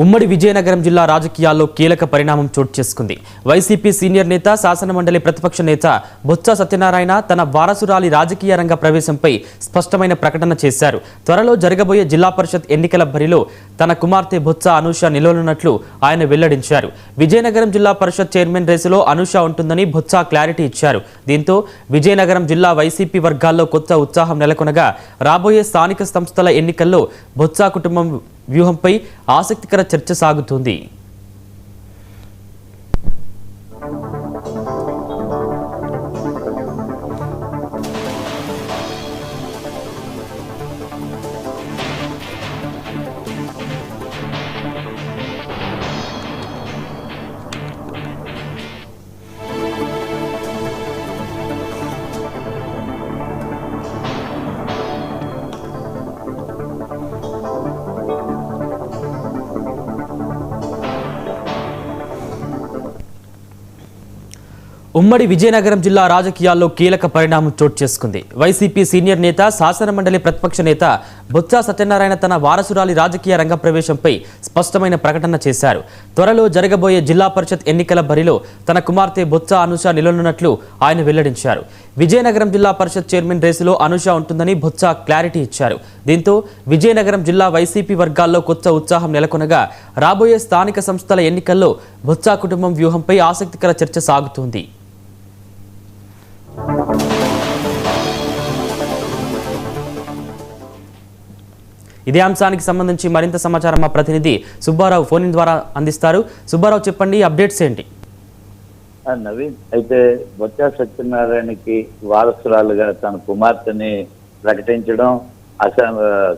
ఉమ్మడి విజయనగరం జిల్లా రాజకీయాల్లో కీలక పరిణామం చోటు చేసుకుంది. వైసీపీ సీనియర్ నేత, శాసనమండలి ప్రతిపక్ష నేత బొత్స సత్యనారాయణ తన వారసురాలి రాజకీయ రంగ ప్రవేశంపై స్పష్టమైన ప్రకటన చేశారు. త్వరలో జరగబోయే జిల్లా పరిషత్ ఎన్నికల బరిలో తన కుమార్తె బొత్స అనూష నిలవనున్నట్లు ఆయన వెల్లడించారు. విజయనగరం జిల్లా పరిషత్ చైర్మన్ రేసులో అనూష ఉంటుందని బొత్స క్లారిటీ ఇచ్చారు. దీంతో విజయనగరం జిల్లా వైసీపీ వర్గాల్లో కొత్త ఉత్సాహం నెలకొనగా రాబోయే స్థానిక సంస్థల ఎన్నికల్లో బొత్స కుటుంబం వ్యూహంపై ఆసక్తికర చర్చ సాగుతుంది. ఉమ్మడి విజయనగరం జిల్లా రాజకీయాల్లో కీలక పరిణామం చోటు చేసుకుంది. వైసీపీ సీనియర్ నేత, శాసనమండలి ప్రతిపక్ష నేత బొత్స సత్యనారాయణ తన వారసురాలి రాజకీయ రంగ ప్రవేశంపై స్పష్టమైన ప్రకటన చేశారు. త్వరలో జరగబోయే జిల్లా పరిషత్ ఎన్నికల బరిలో తన కుమార్తె బొత్స అనూష నిలవనున్నట్లు ఆయన వెల్లడించారు. విజయనగరం జిల్లా పరిషత్ చైర్మన్ రేసులో అనూష ఉంటుందని బొత్స క్లారిటీ ఇచ్చారు. దీంతో విజయనగరం జిల్లా వైసీపీ వర్గాల్లో కొత్త ఉత్సాహం నెలకొనగా రాబోయే స్థానిక సంస్థల ఎన్నికల్లో బొత్స కుటుంబం వ్యూహంపై ఆసక్తికర చర్చ సాగుతోంది. ఇదే అంశానికి సంబంధించి మరింత సమాచారం మా ప్రతినిధి సుబ్బారావు ఫోన్ ద్వారా అందిస్తారు. సుబ్బారావు, చెప్పండి, అప్డేట్స్ ఏంటి? నవీన్, అయితే బొత్స సత్యనారాయణకి వారసురాలుగా తన కుమార్తెని ప్రకటించడం,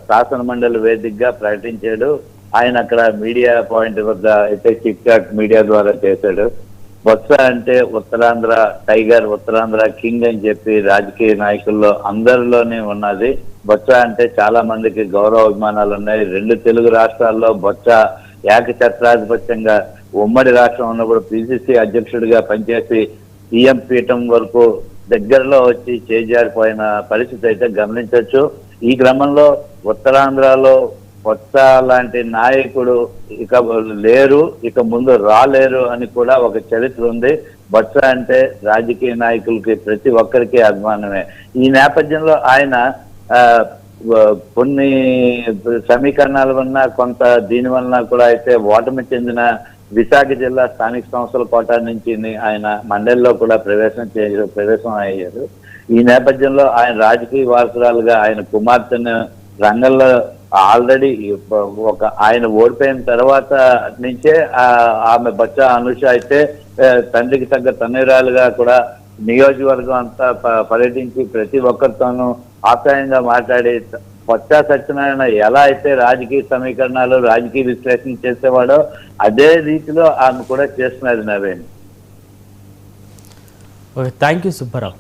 శాసన మండలి వేదికగా ప్రకటించాడు. ఆయన అక్కడ మీడియా పాయింట్ వద్ద అయితే చిక్ చాట్ మీడియా ద్వారా చేశాడు. బొత్స అంటే ఉత్తరాంధ్ర టైగర్, ఉత్తరాంధ్ర కింగ్ అని చెప్పి రాజకీయ నాయకుల్లో అందరిలోనే ఉన్నది. బొత్స అంటే చాలా మందికి గౌరవ అభిమానాలు ఉన్నాయి. 2 తెలుగు రాష్ట్రాల్లో బొత్స ఏకఛత్రాధిపత్యంగా ఉమ్మడి రాష్ట్రం ఉన్నప్పుడు పిసిసి అధ్యక్షుడిగా పనిచేసి సీఎం పీఠం వరకు దగ్గరలో వచ్చి చేజారిపోయిన పరిస్థితి అయితే గమనించవచ్చు. ఈ క్రమంలో ఉత్తరాంధ్రలో బొత్స లాంటి నాయకుడు ఇక లేరు, ఇక ముందు రాలేరు అని కూడా ఒక చరిత్ర ఉంది. బొత్స అంటే రాజకీయ నాయకులకి ప్రతి ఒక్కరికి అభిమానమే. ఈ నేపథ్యంలో ఆయన కొన్ని సమీకరణాల వలన, కొంత దీని వలన కూడా అయితే ఓటమి చెందిన విశాఖ జిల్లా స్థానిక సంస్థల కోటా నుంచి ఆయన మండలిలో కూడా ప్రవేశం అయ్యారు. ఈ నేపథ్యంలో ఆయన రాజకీయ వారసురాలుగా ఆయన కుమార్తెను రంగంలో ఆల్రెడీ ఆయన ఓడిపోయిన తర్వాత నుంచే ఆమె బొత్స అనూష అయితే తండ్రికి తగ్గ తనయురాలుగా కూడా నియోజకవర్గం అంతా పర్యటించి ప్రతి ఒక్కరితోనూ ఆప్యాయంగా మాట్లాడి బొత్స సత్యనారాయణ ఎలా అయితే రాజకీయ సమీకరణాలు, రాజకీయ విశ్లేషణ చేసేవాడో అదే రీతిలో ఆమె కూడా చేస్తున్నది. Naveen, thank you Subbarao.